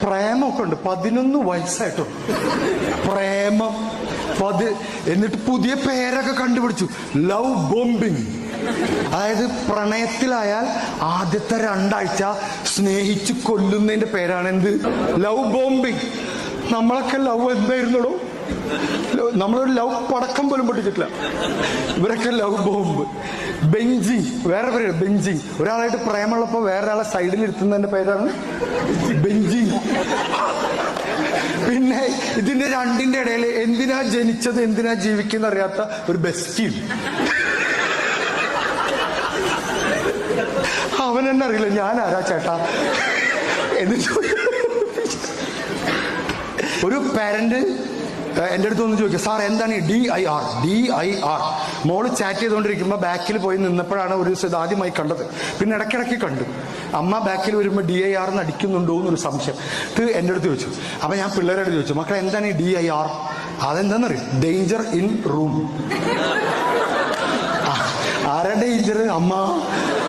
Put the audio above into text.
പ്രേമമൊക്കെ ഉണ്ട്. 11 വയസ്സായിട്ടും പ്രേമം. എന്നിട്ട് പുതിയ പേരൊക്കെ കണ്ടുപിടിച്ചു, ലവ് ബോംബിങ്. അതായത് പ്രണയത്തിലായാൽ ആദ്യത്തെ 2 ആഴ്ച സ്നേഹിച്ച് കൊല്ലുന്നതിന്റെ പേരാണ് എന്ത്? Love bombing. നമ്മളൊക്കെ ലവ് എന്തായിരുന്നോ? നമ്മളൊരു ലവ് പടക്കം പോലും പൊട്ടിച്ചിട്ടില്ല. ഇവരൊക്കെ ലവ് ബോംബ്. ബെഞ്ചിങ്, വേറെ പേര് ബെഞ്ചിങ്. ഒരാളായിട്ട് പ്രേമുള്ളപ്പോ വേറൊരാളെ സൈഡിൽ ഇരുത്തുന്നതിന്റെ പേരാണ് ബെഞ്ചിങ്. പിന്നെ ഇതിന്റെ രണ്ടിന്റെ ഇടയിൽ എന്തിനാ ജനിച്ചത് എന്തിനാ ജീവിക്കുന്ന അറിയാത്ത ഒരു ബെസ്റ്റി. അവനെന്നെ അറിയില്ല ഞാൻ ആരാ ചേട്ടാ എന്നിട്ട് ഒരു പാരന്റ് എൻ്റെ അടുത്ത് ഒന്ന് ചോദിക്കുക, സാർ എന്താണ് ഈ DIR? മോള് ചാറ്റ് ചെയ്തുകൊണ്ടിരിക്കുമ്പോൾ ബാക്കിൽ പോയി നിന്നപ്പോഴാണ് ഒരു ദിവസം ഇത് ആദ്യമായി കണ്ടത്. പിന്നെ ഇടയ്ക്കിടയ്ക്ക് കണ്ടു. അമ്മ ബാക്കിൽ വരുമ്പോൾ DIR എന്ന് അടിക്കുന്നുണ്ടോ എന്നൊരു സംശയം. എൻ്റെ അടുത്ത് ചോദിച്ചു. അപ്പൊ ഞാൻ പിള്ളേരോട് ചോദിച്ചു, മക്കളെ എന്താണ് ഈ DIR? അതെന്താന്നറിയും? Danger in room. ആരാ ഡേഞ്ചർ? അമ്മ.